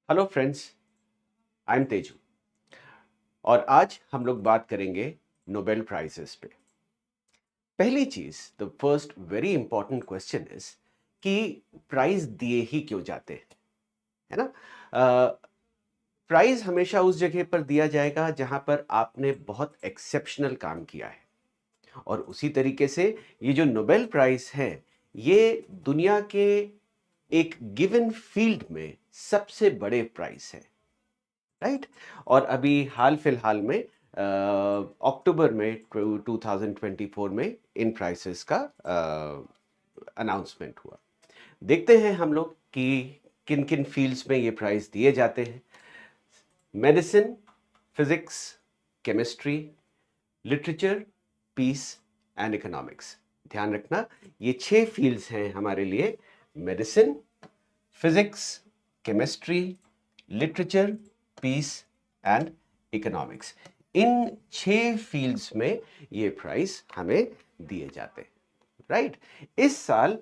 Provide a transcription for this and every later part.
Hello friends, I am Teju और आज हम लोग बात करेंगे नोबेल प्राइजेस पे। पहली चीज, the first very important question is कि प्राइज दिए ही क्यों जाते हैं, है ना। प्राइज हमेशा उस जगह पर दिया जाएगा जहां पर आपने बहुत एक्सेप्शनल काम किया है, और उसी तरीके से ये जो नोबेल प्राइज है ये दुनिया के एक गिवन फील्ड में सबसे बड़े प्राइज है, राइट। और अभी हाल फिलहाल में अक्टूबर में 2024 में इन प्राइसेस का अनाउंसमेंट हुआ। देखते हैं हम लोग कि किन किन फील्ड्स में ये प्राइज दिए जाते हैं। Medicine, physics, chemistry, literature, peace and economics. ध्यान रखना, ये 6 फील्ड्स हैं हमारे लिए। Medicine, physics, chemistry, literature, peace and economics. इन 6 फील्ड्स में ये प्राइज हमें दिए जाते हैं, राइट। इस साल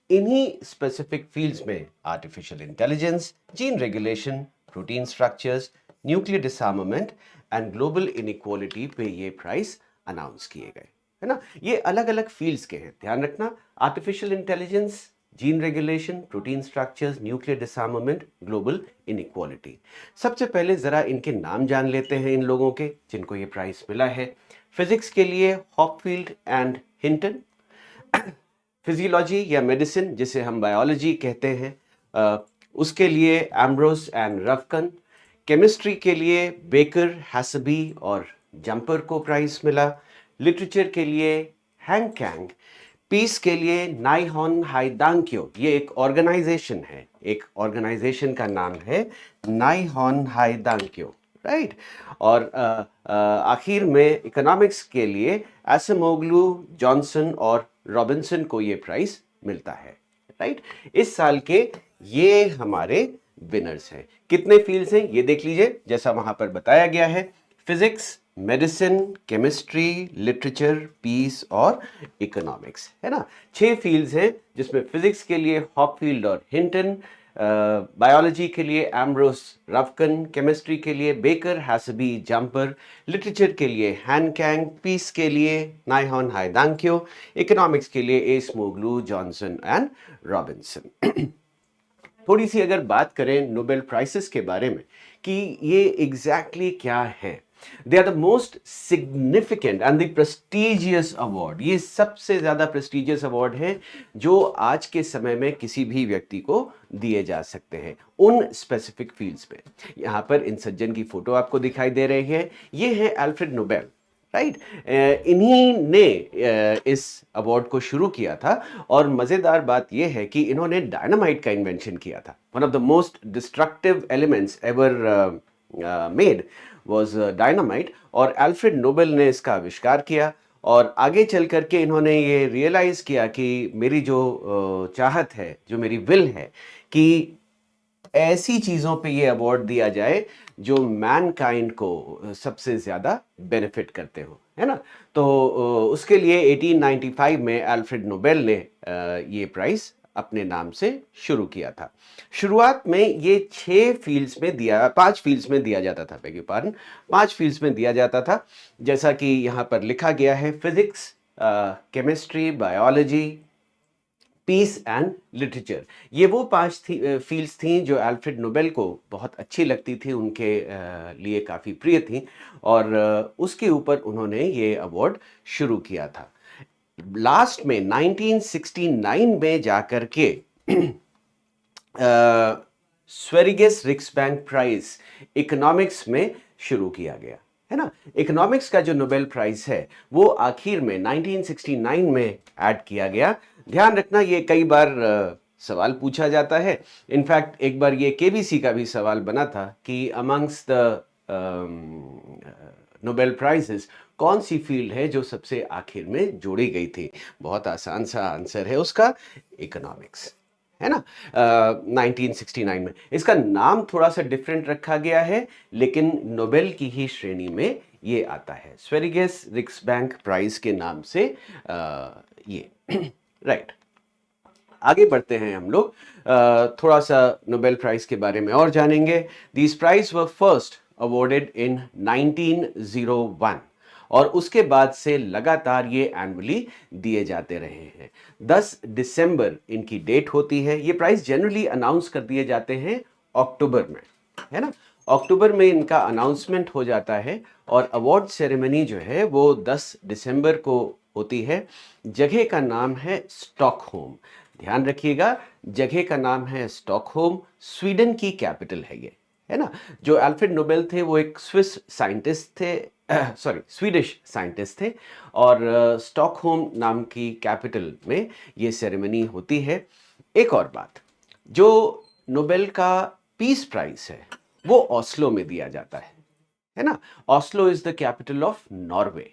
इन्हीं स्पेसिफिक फील्ड्स में artificial intelligence, gene regulation, protein structures, nuclear डिसआर्मामेंट and global inequality पे ये प्राइज अनाउंस किए गए, है ना। ये अलग अलग फील्ड्स के हैं, ध्यान रखना। Artificial intelligence, gene regulation, protein structures, nuclear डिसआर्मामेंट, global inequality. सबसे पहले जरा इनके नाम जान लेते हैं इन लोगों के जिनको ये प्राइज मिला है। फिजिक्स के लिए हॉपफील्ड एंड हिंटन। फिजियोलॉजी या मेडिसिन जिसे हम बायोलॉजी कहते हैं, उसके लिए एम्ब्रोस एंड रफकन। केमिस्ट्री के लिए बेकर, हैसबी और जंपर को प्राइज मिला। लिटरेचर के लिए हैंग कैंग। पीस के लिए नाइहॉन हाइदांक्यो, ये एक ऑर्गेनाइजेशन है, एक ऑर्गेनाइजेशन का नाम है नाइहॉन हाइदांक्यो, राइट। और आखिर में इकोनॉमिक्स के लिए एसएमओग्लू, जॉनसन और रॉबिन्सन को ये प्राइज मिलता है, राइट। इस साल के ये हमारे विनर्स हैं। कितने फील्ड्स हैं ये देख लीजिए, जैसा वहां पर बताया गया है। Physics, medicine, chemistry, literature, peace और इकोनॉमिक्स, है ना। 6 फील्ड्स हैं जिसमें फिजिक्स के लिए हॉपफील्ड और हिंटन, बायोलॉजी के लिए एम्ब्रोस, रफकन, केमिस्ट्री के लिए बेकर, हैसबी, जंपर, लिटरेचर के लिए हैनकैंग, पीस के लिए नाइहॉन हाइदांक्यो, इकोनॉमिक्स के लिए एसमोग्लू, जॉनसन एंड रॉबिन्सन। थोड़ी सी अगर बात करें नोबेल प्राइजेस के बारे में कि ये एग्जैक्टली क्या है, they are the most significant and the prestigious award. ये सबसे ज्यादा प्रेस्टिजियस अवार्ड है जो आज के समय में किसी भी व्यक्ति को दिए जा सकते हैं उन स्पेसिफिक फील्ड्स में। यहां पर इन सज्जन की फोटो आपको दिखाई दे रही है, ये है अल्फ्रेड नोबेल, राइट। इन्हीं ने इस अवार्ड को शुरू किया था। और मजेदार बात यह है कि इन्होंने डायनामाइट का इन्वेंशन किया था। One of the most destructive elements ever made was dynamite, और अल्फ्रेड नोबेल ने इसका आविष्कार किया। और आगे चल करके इन्होंने ये रियलाइज किया कि मेरी जो चाहत है, जो मेरी विल है कि ऐसी चीजों पे ये अवार्ड दिया जाए जो मैनकाइंड को सबसे ज्यादा बेनिफिट करते हो, है ना। तो उसके लिए 1895 में अल्फ्रेड नोबेल ने ये प्राइज अपने नाम से शुरू किया था। शुरुआत में ये 5 फील्ड्स में दिया जाता था, बेग पार्डन, 5 फील्ड्स में दिया जाता था, जैसा कि यहां पर लिखा गया है। Physics, chemistry, biology, peace and literature. ये वो 5 फील्ड्स थी जो अल्फ्रेड नोबेल को बहुत अच्छी लगती थी, उनके लिए काफ़ी प्रिय थी, और उसके ऊपर उन्होंने ये अवार्ड शुरू किया था। लास्ट में 1969 में जाकर के स्वेरिगेस रिक्सबैंक प्राइज इकोनॉमिक्स में शुरू किया गया, है ना। इकोनॉमिक्स का जो नोबेल प्राइज है वो आखिर में 1969 में ऐड किया गया। ध्यान रखना, ये कई बार सवाल पूछा जाता है। इनफैक्ट एक बार ये केबीसी का भी सवाल बना था कि अमंग्स द नोबेल प्राइजेस कौन सी फील्ड है जो सबसे आखिर में जोड़ी गई थी। बहुत आसान सा आंसर है उसका, इकोनॉमिक्स, है ना। 1969 में इसका नाम थोड़ा सा डिफरेंट रखा गया है, लेकिन नोबेल की ही श्रेणी में ये आता है, स्वेरिगेस रिक्सबैंक प्राइज के नाम से ये राइट। आगे बढ़ते हैं हम लोग, थोड़ा सा नोबेल प्राइज के बारे में और जानेंगे। These prize were first awarded in 1901 और उसके बाद से लगातार ये एनुअली दिए जाते रहे हैं। 10 दिसंबर इनकी डेट होती है। ये प्राइज जनरली अनाउंस कर दिए जाते हैं अक्टूबर में, है ना। अक्टूबर में इनका अनाउंसमेंट हो जाता है और अवार्ड सेरेमनी जो है वो 10 दिसंबर को होती है। जगह का नाम है स्टॉकहोम। ध्यान रखिएगा, जगह का नाम है स्टॉकहोम। स्वीडन की कैपिटल है ये, है ना। जो अल्फ्रेड नोबेल थे वो एक स्विस साइंटिस्ट थे, सॉरी स्वीडिश साइंटिस्ट थे, और स्टॉकहोम नाम की कैपिटल में ये सेरेमनी होती है। एक और बात, जो नोबेल का पीस प्राइज है वो ऑस्लो में दिया जाता है ना। Oslo is the capital of Norway,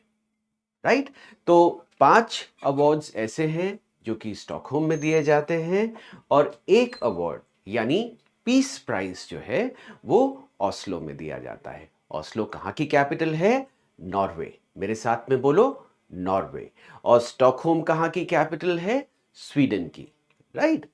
right. तो 5 अवार्ड्स ऐसे हैं जो कि स्टॉकहोम में दिए जाते हैं और एक अवार्ड यानी पीस प्राइज जो है वो ऑस्लो में दिया जाता है। ऑस्लो कहाँ की कैपिटल है? नॉर्वे। मेरे साथ में बोलो, नॉर्वे। और स्टॉकहोम कहाँ की कैपिटल है? स्वीडन की, राइट।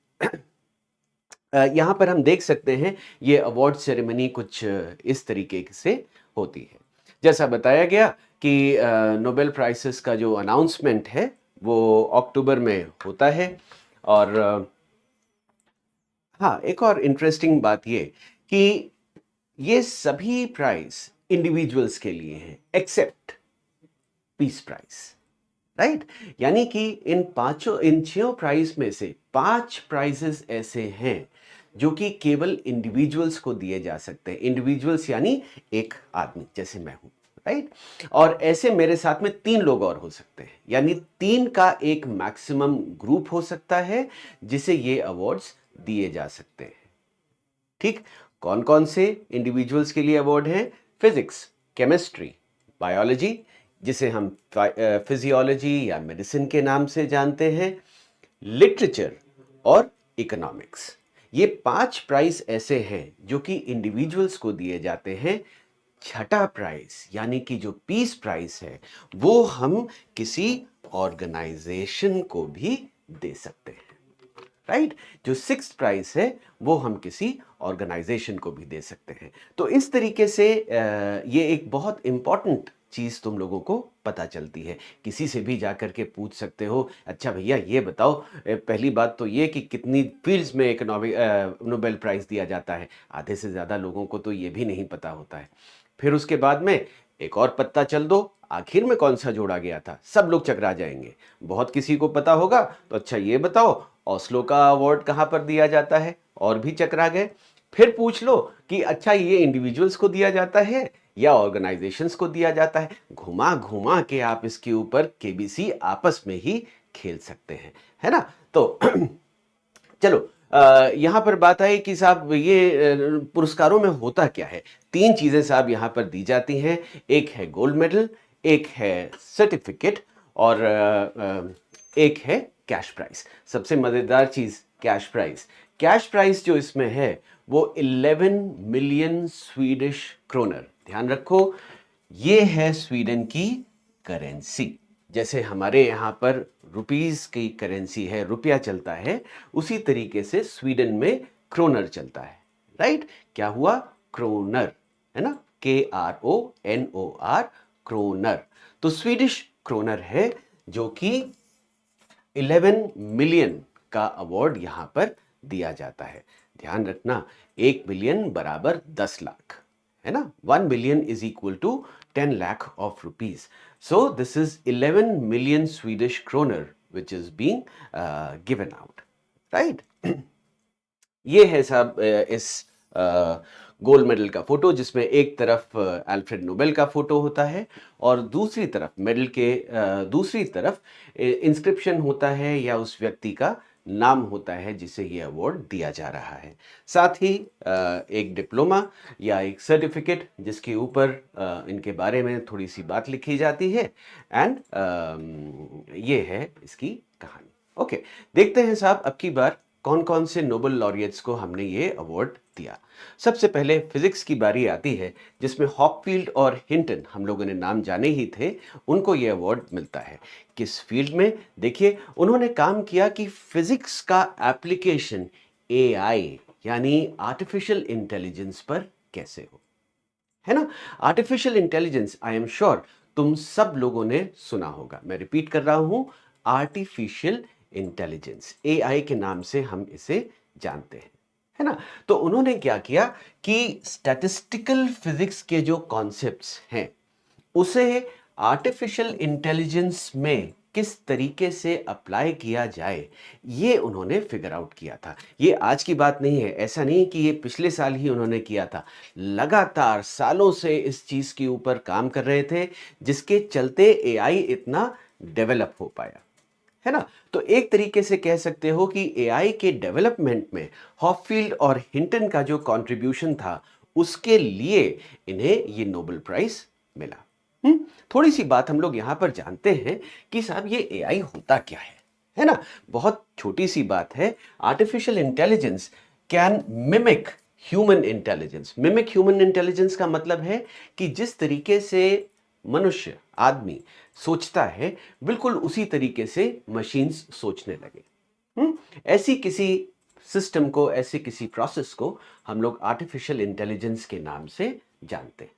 यहाँ पर हम देख सकते हैं ये अवार्ड सेरेमनी कुछ इस तरीके से होती है। जैसा बताया गया कि नोबेल प्राइजेस का जो अनाउंसमेंट है वो अक्टूबर में होता है। और हाँ, एक और इंटरेस्टिंग बात ये कि ये सभी प्राइज इंडिविजुअल्स के लिए हैं एक्सेप्ट पीस प्राइज, राइट। यानी कि इन 6 प्राइज में से 5 प्राइजेस ऐसे हैं जो कि केवल इंडिविजुअल्स को दिए जा सकते हैं। इंडिविजुअल्स यानी एक आदमी, जैसे मैं हूं, राइट। और ऐसे मेरे साथ में 3 लोग और हो सकते हैं, यानी 3 का एक मैक्सिमम ग्रुप हो सकता है जिसे ये अवार्ड्स दिए जा सकते हैं। ठीक, कौन कौन से इंडिविजुअल्स के लिए अवार्ड हैं? फिजिक्स, केमिस्ट्री, बायोलॉजी जिसे हम फिजियोलॉजी या मेडिसिन के नाम से जानते हैं, लिटरेचर और इकोनॉमिक्स। ये 5 प्राइज ऐसे हैं जो कि इंडिविजुअल्स को दिए जाते हैं। छठा प्राइज यानी कि जो पीस प्राइज है वो हम किसी ऑर्गेनाइजेशन को भी दे सकते हैं, राइट। जो 6th प्राइज है वो हम किसी ऑर्गेनाइजेशन को भी दे सकते हैं। तो इस तरीके से ये एक बहुत इंपॉर्टेंट चीज तुम लोगों को पता चलती है। किसी से भी जाकर के पूछ सकते हो, अच्छा भैया ये बताओ, पहली बात तो ये कि कितनी फील्ड्स में इकोनॉमिक नोबेल प्राइज दिया जाता है। आधे से ज्यादा लोगों को तो ये भी नहीं पता होता है। फिर उसके बाद में एक और पत्ता चल दो, आखिर में कौन सा जोड़ा गया था, सब लोग चकरा जाएंगे। बहुत किसी को पता होगा तो अच्छा ये बताओ ऑस्लो का अवार्ड कहां पर दिया जाता है, और भी चकरा गए। फिर पूछ लो कि अच्छा ये इंडिविजुअल्स को दिया जाता है या ऑर्गेनाइजेशंस को दिया जाता है। घुमा घुमा के आप इसके ऊपर केबीसी आपस में ही खेल सकते हैं, है ना। तो चलो यहां पर बात आई कि साहब ये पुरस्कारों में होता क्या है। 3 चीजें साहब यहां पर दी जाती हैं। एक है गोल्ड मेडल, एक है सर्टिफिकेट और एक है कैश प्राइज। सबसे मजेदार चीज कैश प्राइज। कैश प्राइज जो इसमें है वो 11 मिलियन स्वीडिश क्रोनर। ध्यान रखो, ये है स्वीडन की करेंसी। जैसे हमारे यहाँ पर रुपीस की करेंसी है, रुपया चलता है, उसी तरीके से स्वीडन में क्रोनर चलता है, राइट। क्या हुआ? क्रोनर, है ना, KRONOR, क्रोनर। तो स्वीडिश क्रोनर है जो कि 11 मिलियन का अवार्ड यहां पर दिया जाता है। ध्यान रखना, 1 मिलियन बराबर 10 लाख, है ना। 1 million is equal to 10 lakh of rupees. So this is 11 million Swedish kroner which is being given out, right? ये है साहब इस गोल्ड मेडल का फोटो, जिसमें एक तरफ अल्फ्रेड नोबेल का फोटो होता है और दूसरी तरफ मेडल के दूसरी तरफ इंस्क्रिप्शन होता है या उस व्यक्ति का नाम होता है जिसे ये अवार्ड दिया जा रहा है। साथ ही एक डिप्लोमा या एक सर्टिफिकेट जिसके ऊपर इनके बारे में थोड़ी सी बात लिखी जाती है। एंड ये है इसकी कहानी। ओके, देखते हैं साहब अब की बार कौन कौन से नोबेल लॉरियट्स को हमने ये अवार्ड दिया। सबसे पहले फिजिक्स की बारी आती है, जिसमें हॉपफील्ड और हिंटन, हम लोगों ने नाम जाने ही थे, उनको ये अवार्ड मिलता है। किस फील्ड में? देखिए, उन्होंने काम किया कि फिजिक्स का एप्लीकेशन एआई यानी आर्टिफिशियल इंटेलिजेंस पर कैसे हो, है ना। Artificial intelligence, I am sure तुम सब लोगों ने सुना होगा। मैं रिपीट कर रहा हूं, आर्टिफिशियल इंटेलिजेंस, एआई के नाम से हम इसे जानते हैं, है ना। तो उन्होंने क्या किया कि स्टैटिस्टिकल फिजिक्स के जो कॉन्सेप्ट्स हैं उसे आर्टिफिशियल इंटेलिजेंस में किस तरीके से अप्लाई किया जाए, ये उन्होंने फिगर आउट किया था। ये आज की बात नहीं है, ऐसा नहीं कि ये पिछले साल ही उन्होंने किया था। लगातार सालों से इस चीज के ऊपर काम कर रहे थे, जिसके चलते एआई इतना डेवलप हो पाया, है ना। तो एक तरीके से कह सकते हो कि एआई के डेवलपमेंट में हॉपफील्ड और हिंटन का जो कंट्रीब्यूशन था, उसके लिए इन्हें ये नोबेल प्राइज मिला। थोड़ी सी बात हम लोग यहां पर जानते हैं कि साहब ये एआई होता क्या है ना। बहुत छोटी सी बात है। Artificial intelligence can mimic human intelligence. Mimic human intelligence का मतलब है कि जिस तरीके से मनुष्य, आदमी सोचता है, बिल्कुल उसी तरीके से मशीन्स सोचने लगे। ऐसी किसी सिस्टम को, ऐसे किसी प्रोसेस को हम लोग आर्टिफिशियल इंटेलिजेंस के नाम से जानते हैं।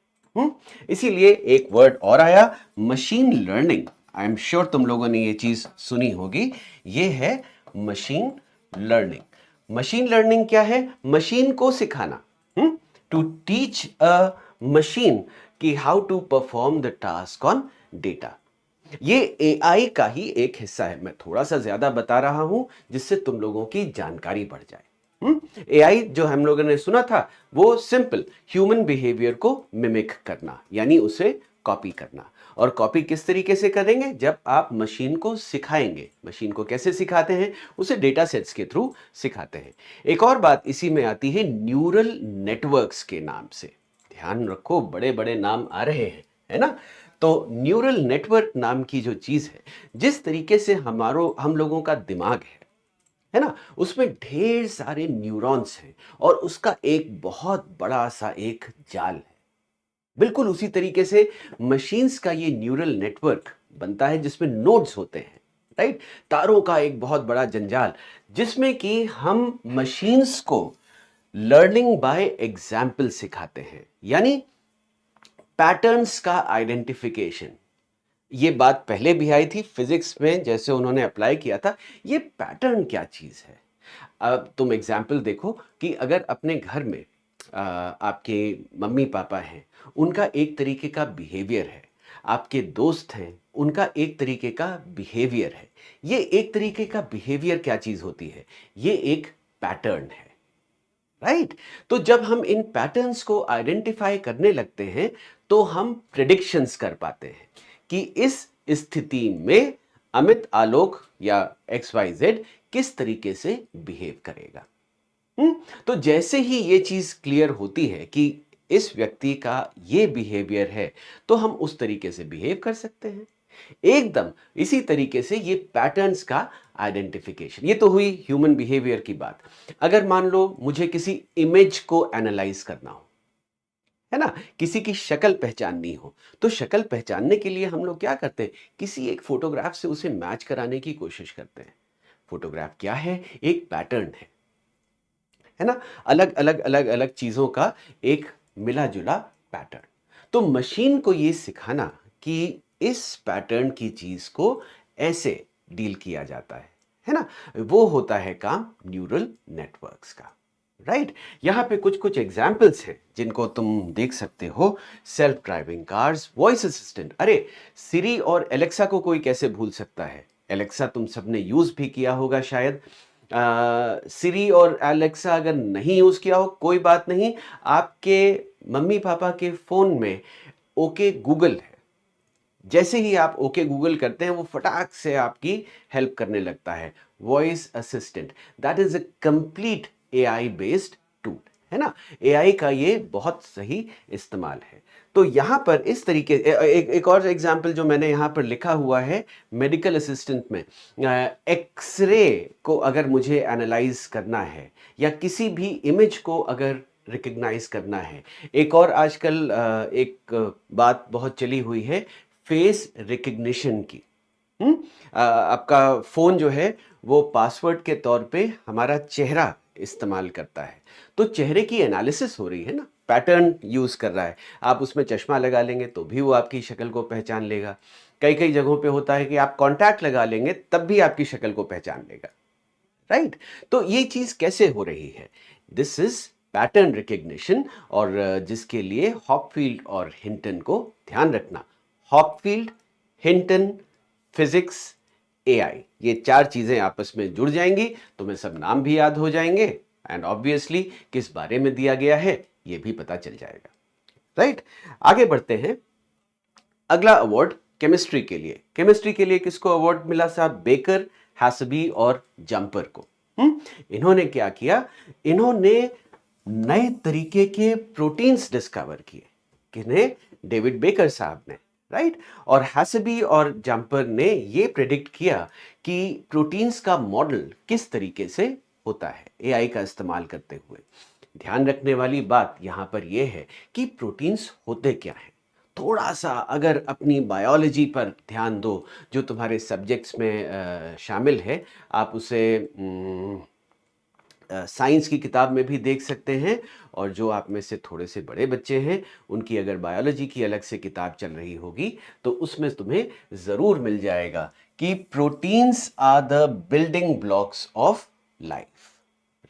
इसीलिए एक वर्ड और आया, machine learning. I am sure तुम लोगों ने ये चीज सुनी होगी, ये है मशीन लर्निंग। मशीन लर्निंग क्या है? मशीन को सिखाना, टू टीच अ मशीन कि how to perform the task on data. ये एआई का ही एक हिस्सा है। मैं थोड़ा सा ज्यादा बता रहा हूं जिससे तुम लोगों की जानकारी बढ़ जाए। एआई जो हम लोगों ने सुना था, वो सिंपल ह्यूमन बिहेवियर को मिमिक करना, यानी उसे कॉपी करना। और कॉपी किस तरीके से करेंगे? जब आप मशीन को सिखाएंगे। मशीन को कैसे सिखाते हैं? उसे डेटा सेट्स के थ्रू सिखाते हैं। एक और बात इसी में आती है न्यूरल नेटवर्क्स के नाम से। ध्यान रखो, बड़े बड़े नाम आ रहे हैं, है ना। तो न्यूरल नेटवर्क नाम की जो चीज है, जिस तरीके से हम लोगों का दिमाग है ना, उसमें ढेर सारे न्यूरॉन्स हैं और उसका एक बहुत बड़ा सा एक जाल है। बिल्कुल उसी तरीके से मशीन्स का ये न्यूरल नेटवर्क बनता है, जिसमें नोड्स होते हैं, राइट। तारों का एक बहुत बड़ा जंजाल, जिसमें कि हम मशीन्स को लर्निंग बाय एग्जाम्पल सिखाते हैं, यानी पैटर्न्स का आइडेंटिफिकेशन। ये बात पहले भी आई थी फिजिक्स में, जैसे उन्होंने अप्लाई किया था। ये पैटर्न क्या चीज है? अब तुम एग्जाम्पल देखो कि अगर अपने घर में आपके मम्मी पापा हैं, उनका एक तरीके का बिहेवियर है, आपके दोस्त हैं, उनका एक तरीके का बिहेवियर है। ये एक तरीके का बिहेवियर क्या चीज होती है? ये एक पैटर्न है, राइट। तो जब हम इन पैटर्न्स को आइडेंटिफाई करने लगते हैं, तो हम प्रिडिक्शंस कर पाते हैं कि इस स्थिति में अमित आलोक या XYZ किस तरीके से बिहेव करेगा। तो जैसे ही ये चीज क्लियर होती है कि इस व्यक्ति का ये बिहेवियर है, तो हम उस तरीके से बिहेव कर सकते हैं। एकदम इसी तरीके से ये पैटर्न्स का आइडेंटिफिकेशन। ये तो हुई ह्यूमन बिहेवियर की बात। अगर मान लो मुझे किसी इमेज को एनालाइज करना हो, है ना, किसी की शक्ल पहचाननी हो, तो शक्ल पहचानने के लिए हम लोग क्या करते हैं? किसी एक फोटोग्राफ से उसे मैच कराने की कोशिश करते हैं। फोटोग्राफ क्या है? एक पैटर्न है ना। अलग अलग अलग अलग चीजों का एक मिला जुला पैटर्न। तो मशीन को ये सिखाना कि इस पैटर्न की चीज को ऐसे डील किया जाता है ना, वो होता है काम न्यूरल नेटवर्क्स का, राइट। यहां पे कुछ कुछ एग्जाम्पल्स हैं जिनको तुम देख सकते हो। Self driving cars, voice assistant. अरे, सिरी और एलेक्सा को कोई कैसे भूल सकता है? एलेक्सा तुम सबने यूज भी किया होगा शायद। सिरी और एलेक्सा अगर नहीं यूज किया हो, कोई बात नहीं, आपके मम्मी पापा के फोन में ओके गूगल है। जैसे ही आप ओके गूगल करते हैं, वो फटाक से आपकी हेल्प करने लगता है। Voice assistant, that is a complete AI based tool, है ना। एआई का ये बहुत सही इस्तेमाल है। तो यहाँ पर इस तरीके एक और एग्जाम्पल जो मैंने यहाँ पर लिखा हुआ है, मेडिकल असिस्टेंट में एक्सरे को अगर मुझे एनालाइज करना है या किसी भी इमेज को अगर रिकग्नाइज करना है, एक और आजकल एक बात बहुत चली हुई है फेस रिकग्निशन की। आपका फ़ोन जो है वो पासवर्ड के तौर पे हमारा चेहरा इस्तेमाल करता है, तो चेहरे की एनालिसिस हो रही है ना, पैटर्न यूज़ कर रहा है। आप उसमें चश्मा लगा लेंगे तो भी वो आपकी शक्ल को पहचान लेगा। कई कई जगहों पे होता है कि आप कॉन्टैक्ट लगा लेंगे तब भी आपकी शक्ल को पहचान लेगा, राइट। तो ये चीज़ कैसे हो रही है? दिस इज पैटर्न रिकग्निशन, और जिसके लिए हॉपफील्ड और हिंटन को ध्यान रखना। हॉपफील्ड, हिंटन, फिजिक्स, एआई, ये चार चीजें आपस में जुड़ जाएंगी, तुम्हें सब नाम भी याद हो जाएंगे, एंड ऑब्वियसली किस बारे में दिया गया है ये भी पता चल जाएगा, राइट। आगे बढ़ते हैं। अगला अवार्ड केमिस्ट्री के लिए। केमिस्ट्री के लिए किसको अवार्ड मिला साहब? बेकर, हैसबी और जंपर को। इन्होंने क्या किया? इन्होंने नए तरीके के प्रोटीन्स डिस्कवर किए। किन्हें? डेविड बेकर साहब ने, राइट। और हैसबी और जंपर ने ये प्रेडिक्ट किया कि प्रोटीन्स का मॉडल किस तरीके से होता है एआई का इस्तेमाल करते हुए। ध्यान रखने वाली बात यहां पर यह है कि प्रोटीन्स होते क्या हैं। थोड़ा सा अगर अपनी बायोलॉजी पर ध्यान दो, जो तुम्हारे सब्जेक्ट्स में शामिल है, आप उसे साइंस की किताब में भी देख सकते हैं, और जो आप में से थोड़े से बड़े बच्चे हैं उनकी अगर बायोलॉजी की अलग से किताब चल रही होगी तो उसमें तुम्हें ज़रूर मिल जाएगा कि proteins are the building blocks of life,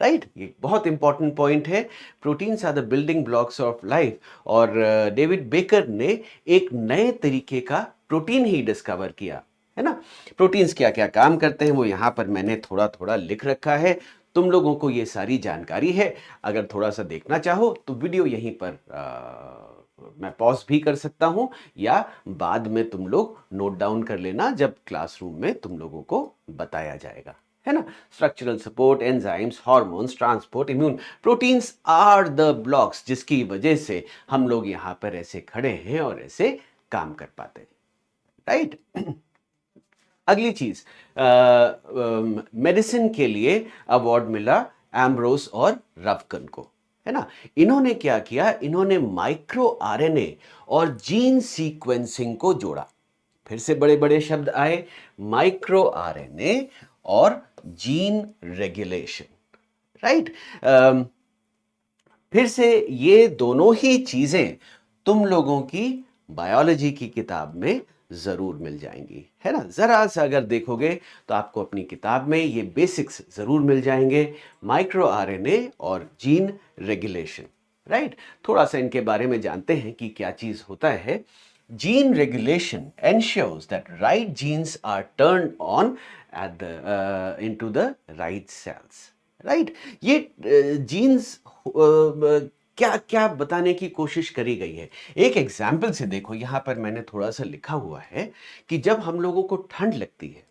right. ये बहुत इंपॉर्टेंट पॉइंट है, proteins are the building blocks of life. और डेविड बेकर ने एक नए तरीके का प्रोटीन ही डिस्कवर किया, है ना। प्रोटीन्स क्या क्या काम करते हैं वो यहाँ पर मैंने थोड़ा थोड़ा लिख रखा है, तुम लोगों को ये सारी जानकारी है। अगर थोड़ा सा देखना चाहो तो वीडियो यहीं पर मैं पॉज भी कर सकता हूं, या बाद में तुम लोग नोट डाउन कर लेना जब क्लासरूम में तुम लोगों को बताया जाएगा, है ना। Structural support, enzymes, hormones, transport, immune, proteins are the blocks जिसकी वजह से हम लोग यहाँ पर ऐसे खड़े हैं और ऐसे काम कर पाते हैं, राइट। अगली चीज, मेडिसिन के लिए अवार्ड मिला एम्ब्रोस और रवकन को, है ना। इन्होंने क्या किया? इन्होंने माइक्रो आरएनए और जीन सीक्वेंसिंग को जोड़ा। फिर से बड़े बड़े शब्द आए, माइक्रो आरएनए और जीन रेगुलेशन, राइट। फिर से ये दोनों ही चीजें तुम लोगों की बायोलॉजी की किताब में जरूर मिल जाएंगी, है ना। जरा सा अगर देखोगे तो आपको अपनी किताब में ये बेसिक्स जरूर मिल जाएंगे, माइक्रो आरएनए और जीन रेगुलेशन, राइट। थोड़ा सा इनके बारे में जानते हैं कि क्या चीज होता है। Gene regulation ensures that right genes are turned on at the into the right cells, right. ये जीन्स क्या क्या बताने की कोशिश करी गई है, एक एग्जाम्पल से देखो। यहां पर मैंने थोड़ा सा लिखा हुआ है कि जब हम लोगों को ठंड लगती है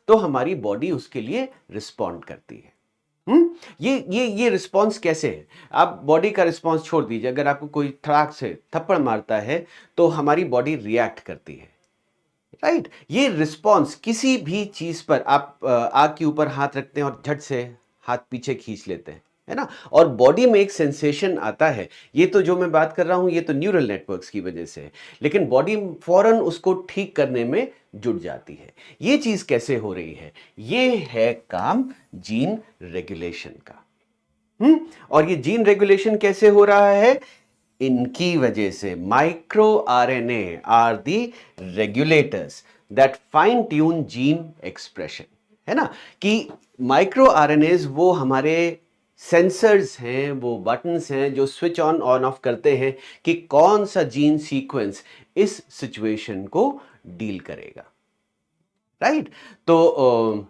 तो हमारी बॉडी उसके लिए रिस्पॉन्ड करती है। ये रिस्पॉन्स कैसे है? आप बॉडी का रिस्पॉन्स छोड़ दीजिए, अगर आपको कोई धड़ाक से थप्पड़ मारता है तो हमारी बॉडी रिएक्ट करती है, राइट। ये रिस्पॉन्स किसी भी चीज पर, आप आग के ऊपर हाथ रखते हैं और झट से हाथ पीछे खींच लेते हैं, है ना, और बॉडी में एक सेंसेशन आता है। ये तो जो मैं बात कर रहा हूं ये तो न्यूरल नेटवर्क्स की वजह से है, लेकिन बॉडी फौरन उसको ठीक करने में जुट जाती है। ये चीज कैसे हो रही है? ये है काम जीन रेगुलेशन का। और ये जीन रेगुलेशन कैसे हो रहा है? इनकी वजह से। Micro RNA are the regulators that fine tune gene expression, है ना, कि माइक्रो आरएनएज वो हमारे सेंसर्स हैं, वो बटन्स हैं जो स्विच ऑन ऑफ करते हैं कि कौन सा जीन सीक्वेंस इस सिचुएशन को डील करेगा, राइट। तो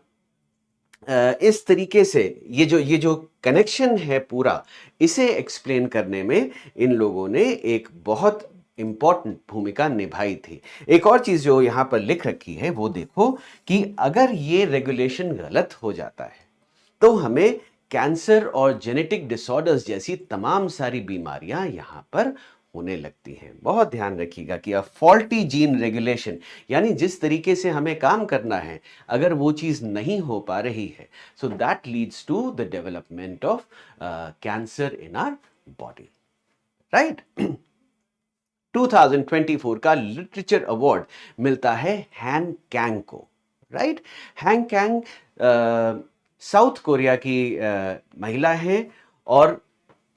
इस तरीके से ये जो कनेक्शन है पूरा, इसे एक्सप्लेन करने में इन लोगों ने एक बहुत इंपॉर्टेंट भूमिका निभाई थी। एक और चीज जो यहां पर लिख रखी है वो देखो कि अगर ये रेगुलेशन गलत हो जाता है तो हमें कैंसर और जेनेटिक डिसऑर्डर्स जैसी तमाम सारी बीमारियां यहां पर होने लगती हैं। बहुत ध्यान रखिएगा कि फॉल्टी जीन रेगुलेशन, यानी जिस तरीके से हमें काम करना है, अगर वो चीज नहीं हो पा रही है, so that leads to the development of cancer in our body, right. 2024 का लिटरेचर अवार्ड मिलता है हैन कैंग को, right. Han Kang South Korea की महिला हैं और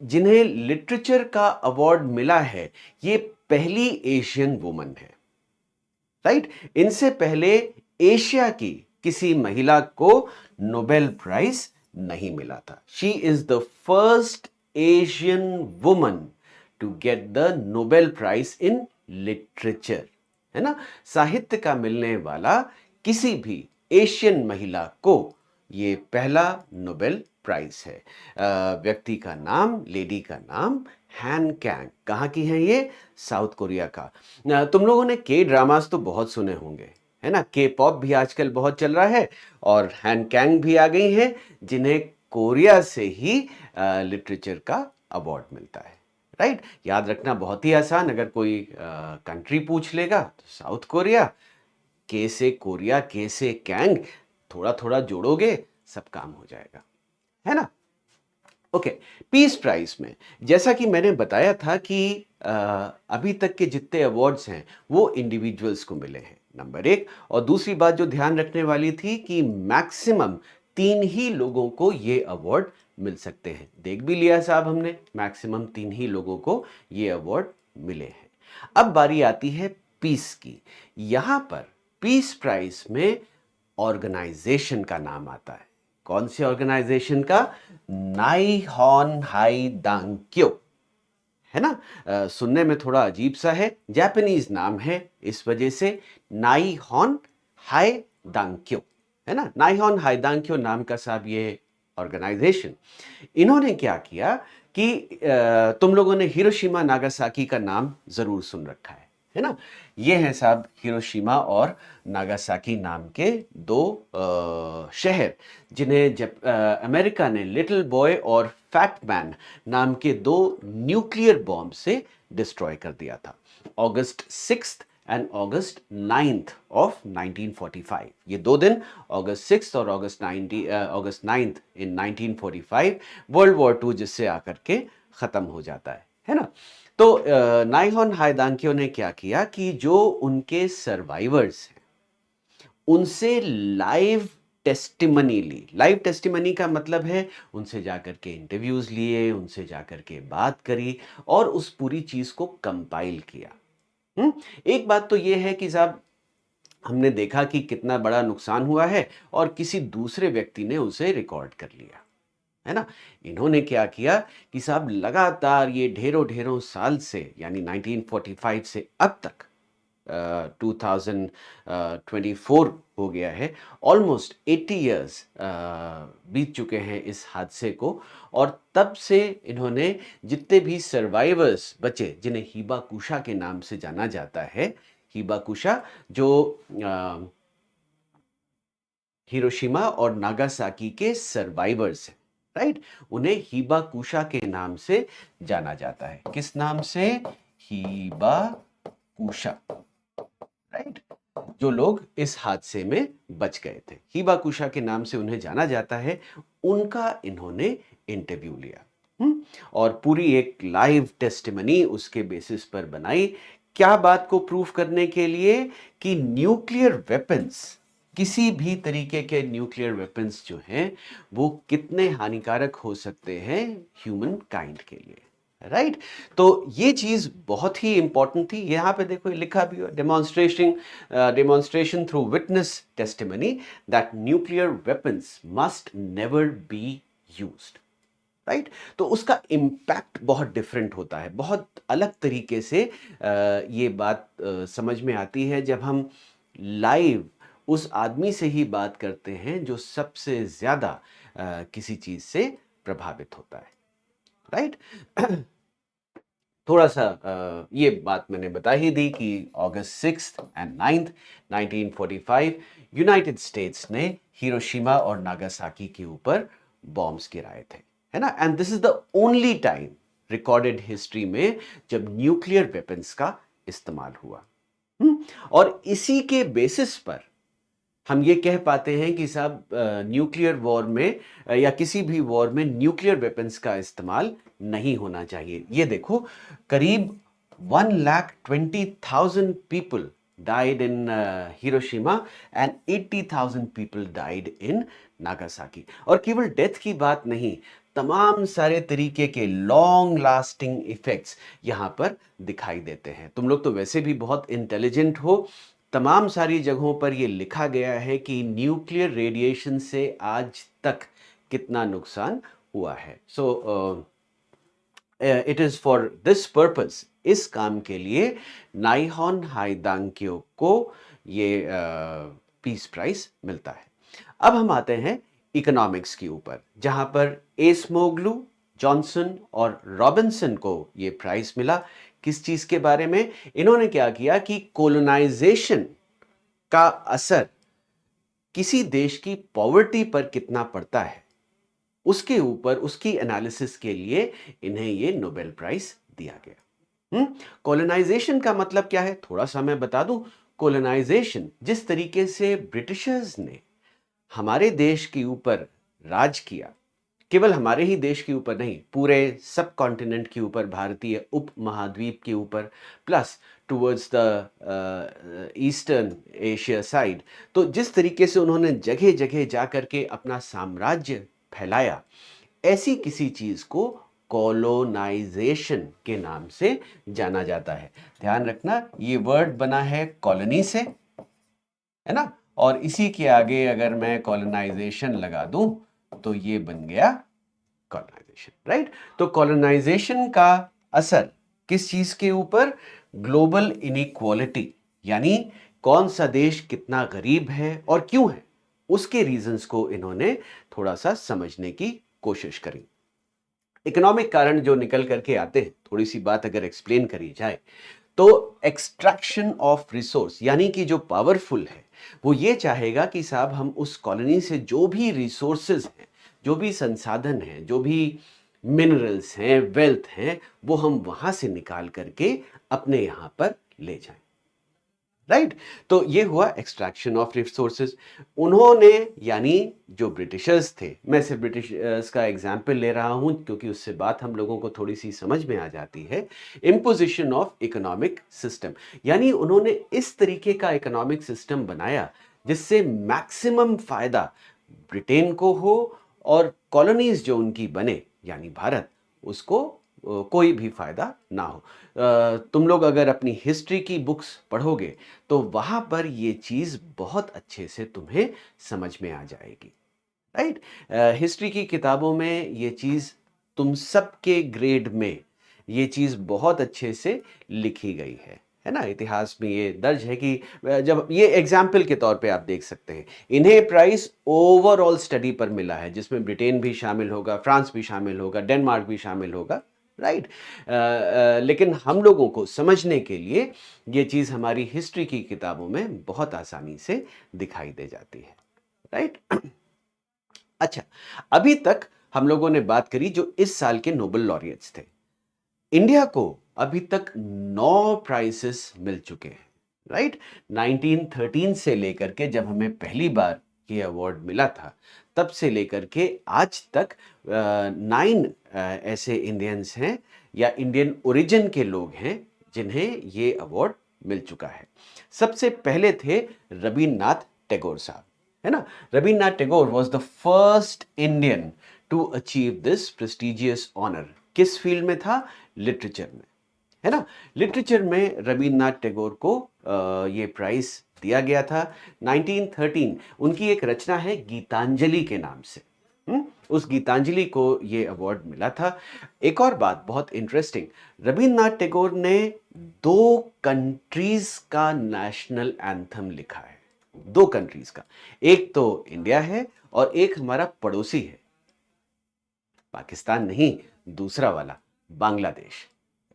जिन्हें लिटरेचर का अवार्ड मिला है, ये पहली एशियन वुमन है, राइट। इनसे पहले एशिया की किसी महिला को नोबेल प्राइज नहीं मिला था। She is the first Asian woman to get the Nobel prize in literature, है ना। साहित्य का मिलने वाला किसी भी एशियन महिला को ये पहला नोबेल प्राइज है। व्यक्ति का नाम, लेडी का नाम हैन कैंग। कहाँ की है ये? साउथ कोरिया का। तुम लोगों ने के ड्रामास तो बहुत सुने होंगे, है ना। के पॉप भी आजकल बहुत चल रहा है और हैन कैंग भी आ गई हैं जिन्हें कोरिया से ही लिटरेचर का अवार्ड मिलता है, राइट। याद रखना बहुत ही आसान, अगर कोई कंट्री पूछ लेगा तो साउथ कोरिया, के से कोरिया, के से कैंग, थोड़ा थोड़ा जोड़ोगे सब काम हो जाएगा, है ना। ओके, पीस प्राइज में जैसा कि मैंने बताया था कि अभी तक के जितने अवार्ड्स हैं वो इंडिविजुअल्स को मिले हैं, नंबर एक। और दूसरी बात जो ध्यान रखने वाली थी कि मैक्सिमम 3 ही लोगों को ये अवार्ड मिल सकते हैं। देख भी लिया साहब हमने, मैक्सिमम 3 ही लोगों को ये अवार्ड मिले हैं। अब बारी आती है पीस की। यहां पर पीस प्राइज में ऑर्गेनाइजेशन का नाम आता है। कौन से ऑर्गेनाइजेशन का? नाई हॉन हाई दांग्क्यो, है ना। सुनने में थोड़ा अजीब सा है, जापानीज नाम है, इस वजह से नाई हॉन हाई दांग्क्यो, है ना। नाई हॉन हाई दांग्क्यो नाम का साहब ये ऑर्गेनाइजेशन। इन्होंने क्या किया कि तुम लोगों ने हिरोशिमा नागासाकी का नाम जरूर सुन रखा है ना। ये है साहब हिरोशिमा और नागासाकी नाम के दो शहर, जिन्हें जब अमेरिका ने लिटिल बॉय और फैट मैन नाम के 2 न्यूक्लियर बॉम्ब से डिस्ट्रॉय कर दिया था, अगस्त 6 एंड अगस्त 9 ऑफ 1945। ये 2 दिन, अगस्त 6 और अगस्त 9 इन 1945, वर्ल्ड वॉर II जिससे आकर के खत्म हो जाता है ना। तो नाइहॉन हाईदांग्क्यो ने क्या किया कि जो उनके सर्वाइवर्स हैं उनसे लाइव टेस्टिमनी ली। लाइव टेस्टिमनी का मतलब है उनसे जाकर के इंटरव्यूज लिए, उनसे जाकर के बात करी और उस पूरी चीज को कंपाइल किया। एक बात तो ये है कि साहब हमने देखा कि कितना बड़ा नुकसान हुआ है और किसी दूसरे व्यक्ति ने उसे रिकॉर्ड कर लिया, है ना। इन्होंने क्या किया कि साहब लगातार ये ढेरों ढेरों साल से, यानी 1945 से अब तक 2024 हो गया है, ऑलमोस्ट 80 इयर्स बीत चुके हैं इस हादसे को। और तब से इन्होंने जितने भी सर्वाइवर्स बचे, जिन्हें हिबाकुशा के नाम से जाना जाता है, हिबाकुशा जो हिरोशिमा और नागासाकी के सर्वाइवर्स हैं, राइट, उन्हें हिबाकुशा के नाम से जाना जाता है। किस नाम से? Hibakusha, right. जो लोग इस हादसे में बच गए थे, हिबाकुशा के नाम से उन्हें जाना जाता है। उनका इन्होंने इंटरव्यू लिया और पूरी एक लाइव टेस्टिमनी उसके बेसिस पर बनाई। क्या बात को प्रूफ करने के लिए कि न्यूक्लियर वेपन्स, किसी भी तरीके के न्यूक्लियर वेपन्स जो हैं वो कितने हानिकारक हो सकते हैं ह्यूमन काइंड के लिए, राइट। तो ये चीज बहुत ही इंपॉर्टेंट थी। यहां पे देखो लिखा भी है, demonstration through witness testimony that nuclear weapons must never be used, right. तो उसका इम्पैक्ट बहुत डिफरेंट होता है, बहुत अलग तरीके से ये बात समझ में आती है जब हम लाइव उस आदमी से ही बात करते हैं जो सबसे ज्यादा किसी चीज से प्रभावित होता है, राइट। थोड़ा सा ये बात मैंने बता ही दी कि अगस्त 6 एंड 9 1945 यूनाइटेड स्टेट्स ने हिरोशिमा और नागासाकी के ऊपर बॉम्ब्स गिराए थे, है ना। And this is the only time recorded history में जब न्यूक्लियर वेपन्स का इस्तेमाल हुआ। और इसी के बेसिस पर हम ये कह पाते हैं कि साहब न्यूक्लियर वॉर में या किसी भी वॉर में न्यूक्लियर वेपन्स का इस्तेमाल नहीं होना चाहिए। ये देखो, करीब 1,20,000 people died in Hiroshima and 80,000 people died in Nagasaki. और केवल डेथ की बात नहीं, तमाम सारे तरीके के लॉन्ग लास्टिंग इफेक्ट्स यहां पर दिखाई देते हैं। तुम लोग तो वैसे भी बहुत इंटेलिजेंट हो, तमाम सारी जगहों पर यह लिखा गया है कि न्यूक्लियर रेडिएशन से आज तक कितना नुकसान हुआ है। So it is for this purpose, इस काम के लिए नाइहॉन हाइदांग्यो को ये पीस प्राइज मिलता है। अब हम आते हैं इकोनॉमिक्स के ऊपर, जहां पर एस्मोग्लू, जॉनसन और रॉबिन्सन को ये प्राइज मिला। किस चीज के बारे में? इन्होंने क्या किया कि कोलोनाइजेशन का असर किसी देश की पॉवर्टी पर कितना पड़ता है, उसके ऊपर उसकी एनालिसिस के लिए इन्हें ये नोबेल प्राइज दिया गया। कोलोनाइजेशन का मतलब क्या है, थोड़ा सा मैं बता दूं। कोलोनाइजेशन, जिस तरीके से ब्रिटिशर्स ने हमारे देश के ऊपर राज किया, केवल हमारे ही देश के ऊपर नहीं, पूरे सब कॉन्टिनेंट के ऊपर, भारतीय उप महाद्वीप के ऊपर, plus towards the eastern Asia side, तो जिस तरीके से उन्होंने जगह जगह जा करके अपना साम्राज्य फैलाया, ऐसी किसी चीज को कॉलोनाइजेशन के नाम से जाना जाता है। ध्यान रखना, ये वर्ड बना है कॉलोनी से, है ना, और इसी के आगे अगर मैं कॉलोनाइजेशन लगा दूं तो ये बन गया कॉलोनाइजेशन, राइट। तो कॉलोनाइजेशन का असर किस चीज के ऊपर? ग्लोबल इनइक्वालिटी, यानी कौन सा देश कितना गरीब है और क्यों है, उसके रीजंस को इन्होंने थोड़ा सा समझने की कोशिश करी। इकोनॉमिक कारण जो निकल करके आते हैं, थोड़ी सी बात अगर एक्सप्लेन करी जाए तो एक्सट्रैक्शन ऑफ रिसोर्स, यानी कि जो पावरफुल है वो ये चाहेगा कि साहब हम उस कॉलोनी से जो भी रिसोर्सेज हैं, जो भी संसाधन हैं, जो भी मिनरल्स हैं, वेल्थ हैं, वो हम वहां से निकाल करके अपने यहां पर ले जाएं, राइट। तो ये हुआ एक्सट्रैक्शन ऑफ रिसोर्सेज। उन्होंने, यानी जो ब्रिटिशर्स थे, मैं सिर्फ ब्रिटिशर्स का एग्जाम्पल ले रहा हूं क्योंकि उससे बात हम लोगों को थोड़ी सी समझ में आ जाती है। इम्पोजिशन ऑफ इकोनॉमिक सिस्टम, यानी उन्होंने इस तरीके का इकोनॉमिक सिस्टम बनाया जिससे मैक्सिमम फायदा ब्रिटेन को हो और कॉलोनीज जो उनकी बने, यानी भारत, उसको कोई भी फायदा ना हो। तुम लोग अगर अपनी हिस्ट्री की बुक्स पढ़ोगे तो वहां पर ये चीज बहुत अच्छे से तुम्हें समझ में आ जाएगी, राइट। हिस्ट्री की किताबों में ये चीज, तुम सबके ग्रेड में ये चीज बहुत अच्छे से लिखी गई है ना। इतिहास में ये दर्ज है कि जब ये एग्जाम्पल के तौर पे आप देख सकते हैं, इन्हें प्राइस ओवरऑल स्टडी पर मिला है, जिसमें ब्रिटेन भी शामिल होगा, फ्रांस भी शामिल होगा, डेनमार्क भी शामिल होगा, राइट। लेकिन हम लोगों को समझने के लिए ये चीज हमारी हिस्ट्री की किताबों में बहुत आसानी से दिखाई दे जाती है, राइट। अच्छा, अभी तक हम लोगों ने बात करी जो इस साल के नोबेल लॉरिएट्स थे। इंडिया को अभी तक 9 प्राइजेस मिल चुके हैं, राइट। 1913 से लेकर के जब हमें पहली बार ये अवार्ड मिला था, तब से लेकर के आज तक 9 ऐसे इंडियंस हैं या इंडियन ओरिजिन के लोग हैं जिन्हें ये अवार्ड मिल चुका है। सबसे पहले थे रविन्द्रनाथ टैगोर साहब, है ना। Rabindranath Tagore was the first Indian to achieve this prestigious honour. किस फील्ड में था? लिटरेचर में, है ना। लिटरेचर में रविन्द्रनाथ टैगोर को ये प्राइज दिया गया था 1913। उनकी एक रचना है गीतांजलि के नाम से, उस गीतांजलि को ये अवार्ड मिला था। एक और बात बहुत इंटरेस्टिंग, रविन्द्रनाथ टैगोर ने 2 कंट्रीज का नेशनल एंथम लिखा है, 2 कंट्रीज का। एक तो इंडिया है और एक हमारा पड़ोसी है, पाकिस्तान नहीं, दूसरा वाला बांग्लादेश,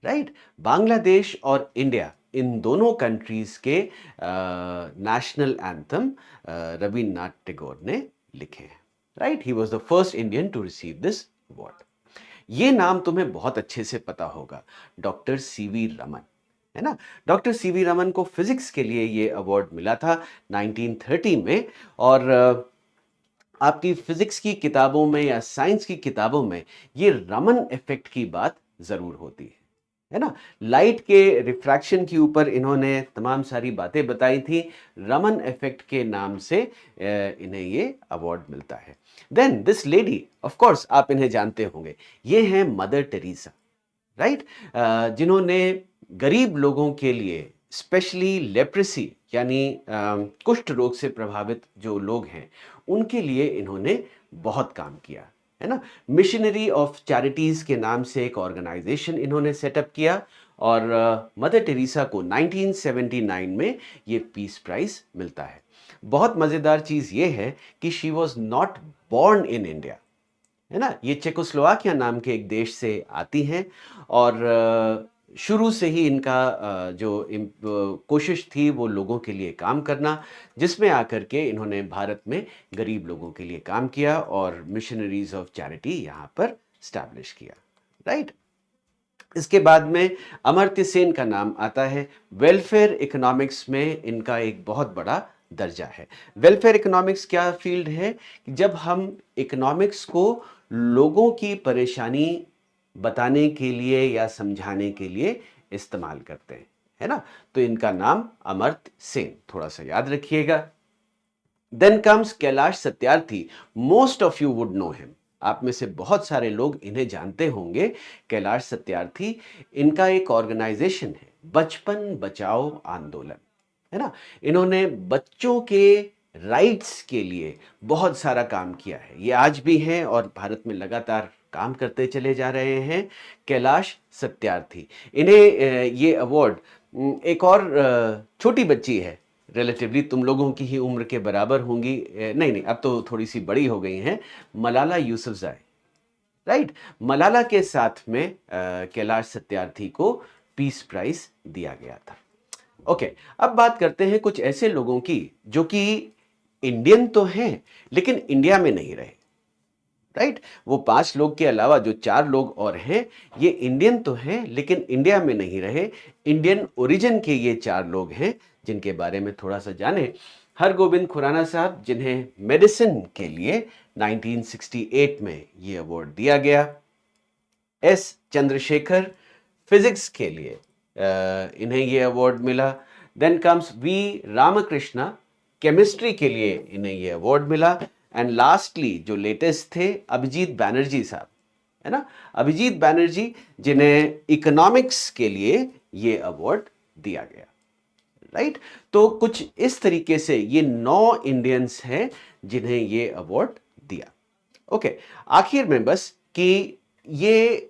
राइट। बांग्लादेश और इंडिया, इन दोनों कंट्रीज के नेशनल एंथम रविन्द्रनाथ टैगोर ने लिखे हैं, right, he was the first Indian to receive this award. ये नाम तुम्हें बहुत अच्छे से पता होगा, डॉक्टर सीवी रमन, है ना। डॉक्टर सीवी रमन को फिजिक्स के लिए ये अवार्ड मिला था 1930 में। और आपकी फिजिक्स की किताबों में या साइंस की किताबों में ये रमन इफेक्ट की बात जरूर होती है ना। लाइट के रिफ्रैक्शन के ऊपर इन्होंने तमाम सारी बातें बताई थी, रमन इफेक्ट के नाम से इन्हें ये अवार्ड मिलता है। Then this lady, of course आप इन्हें जानते होंगे, ये हैं मदर टेरेसा, राइट, जिन्होंने गरीब लोगों के लिए स्पेशली लेप्रेसी यानी कुष्ठ रोग से प्रभावित जो लोग हैं उनके लिए इन्होंने बहुत काम किया, है ना। मिशनरी ऑफ चैरिटीज के नाम से एक ऑर्गेनाइजेशन इन्होंने सेटअप किया और मदर टेरेसा को 1979 में ये पीस प्राइज मिलता है। बहुत मजेदार चीज ये है कि she was not born in India, है ना, ये चेकोस्लोवाकिया नाम के एक देश से आती हैं और शुरू से ही इनका कोशिश थी वो लोगों के लिए काम करना, जिसमें आकर के इन्होंने भारत में गरीब लोगों के लिए काम किया और मिशनरीज ऑफ चैरिटी यहाँ पर स्टैब्लिश किया, राइट। इसके बाद में अमर्त्य सेन का नाम आता है। वेलफेयर इकोनॉमिक्स में इनका एक बहुत बड़ा दर्जा है। वेलफेयर इकोनॉमिक्स क्या फील्ड है कि जब हम इकोनॉमिक्स को लोगों की परेशानी बताने के लिए या समझाने के लिए इस्तेमाल करते हैं, है ना। तो इनका नाम अमर्त्य सेन, थोड़ा सा याद रखिएगा। Then comes Kailash Satyarthi, most of you would know him, आप में से बहुत सारे लोग इन्हें जानते होंगे। कैलाश सत्यार्थी, इनका एक ऑर्गेनाइजेशन है बचपन बचाओ आंदोलन, है ना। इन्होंने बच्चों के राइट्स के लिए बहुत सारा काम किया है, ये आज भी हैं और भारत में लगातार काम करते चले जा रहे हैं। कैलाश सत्यार्थी, इन्हें ये अवार्ड एक और छोटी बच्ची है, रिलेटिवली तुम लोगों की ही उम्र के बराबर होंगी, नहीं नहीं अब तो थोड़ी सी बड़ी हो गई हैं, मलाला यूसुफजई, राइट। मलाला के साथ में कैलाश सत्यार्थी को पीस प्राइज दिया गया था। ओके, अब बात करते हैं कुछ ऐसे लोगों की जो कि इंडियन तो हैं लेकिन इंडिया में नहीं रहे, राइट। वो 5 लोग के अलावा जो 4 लोग और हैं ये इंडियन तो हैं लेकिन इंडिया में नहीं रहे। इंडियन ओरिजिन के ये 4 लोग हैं जिनके बारे में थोड़ा सा जाने। हरगोविंद खुराना साहब, जिन्हें मेडिसिन के लिए 1968 में ये अवार्ड दिया गया। एस चंद्रशेखर, फिजिक्स के लिए इन्हें ये अवार्ड मिला। Then comes V Ramakrishna, chemistry के लिए इन्हें ये अवार्ड मिला। एंड लास्टली जो लेटेस्ट थे, अभिजीत बैनर्जी साहब, है ना, अभिजीत बैनर्जी, जिन्हें इकोनॉमिक्स के लिए ये अवार्ड दिया गया, राइट। तो कुछ इस तरीके से ये 9 इंडियंस हैं जिन्हें ये अवार्ड दिया। ओके, आखिर में बस कि ये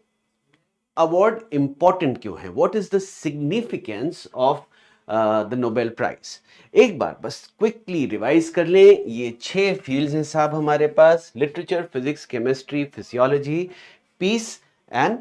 अवार्ड इंपॉर्टेंट क्यों है, what is the significance of the Nobel prize. एक बार बस क्विकली रिवाइज कर लें, ये 6 फील्ड्स हैं साहब हमारे पास, literature, physics, chemistry, physiology, peace and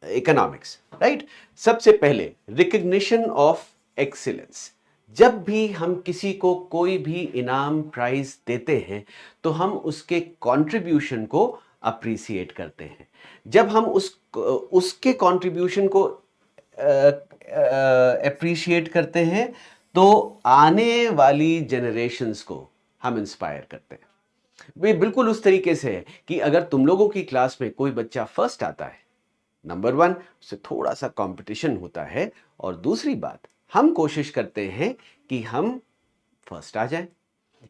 economics, right. सबसे पहले रिकग्निशन ऑफ एक्सीलेंस। जब भी हम किसी को कोई भी इनाम प्राइज देते हैं तो हम उसके कंट्रीब्यूशन को अप्रिसिएट करते हैं। जब हम उसके कंट्रीब्यूशन को अप्रिशिएट करते हैं तो आने वाली जनरेशन्स को हम इंस्पायर करते हैं। वे बिल्कुल उस तरीके से है कि अगर तुम लोगों की क्लास में कोई बच्चा फर्स्ट आता है, नंबर 1, उससे थोड़ा सा कंपटीशन होता है और दूसरी बात, हम कोशिश करते हैं कि हम फर्स्ट आ जाएं।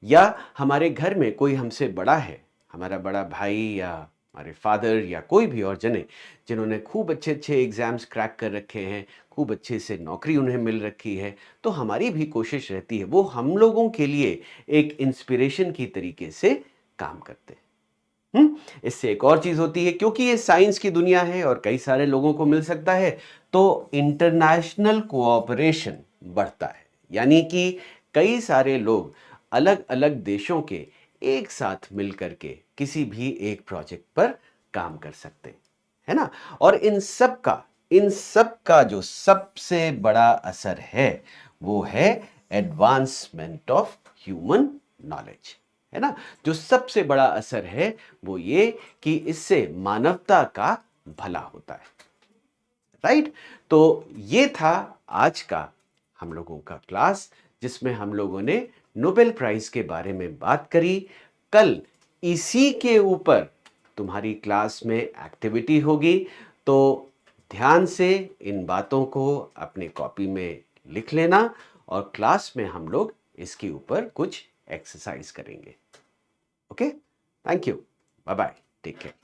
या हमारे घर में कोई हमसे बड़ा है, हमारा बड़ा भाई या हमारे फादर या कोई भी और जने जिन्होंने खूब अच्छे अच्छे एग्जाम्स क्रैक कर रखे हैं, खूब अच्छे से नौकरी उन्हें मिल रखी है, तो हमारी भी कोशिश रहती है वो हम लोगों के लिए एक इंस्पिरेशन की तरीके से काम करते हैं। इससे एक और चीज होती है, क्योंकि ये साइंस की दुनिया है और कई सारे लोगों को मिल सकता है, तो इंटरनेशनल कोऑपरेशन बढ़ता है। यानी कि कई सारे लोग अलग अलग देशों के एक साथ मिलकर के किसी भी एक प्रोजेक्ट पर काम कर सकते हैं, है ना। और इन सब का जो सबसे बड़ा असर है वो है एडवांसमेंट ऑफ ह्यूमन नॉलेज, है ना? जो सबसे बड़ा असर है वो ये कि इससे मानवता का भला होता है, राइट? तो ये था आज का हम लोगों का क्लास, जिसमें हम लोगों ने नोबेल प्राइज के बारे में बात करी। कल इसी के ऊपर तुम्हारी क्लास में एक्टिविटी होगी, तो ध्यान से इन बातों को अपने कॉपी में लिख लेना और क्लास में हम लोग इसके ऊपर कुछ एक्सरसाइज करेंगे। Okay, thank you, bye bye, take care.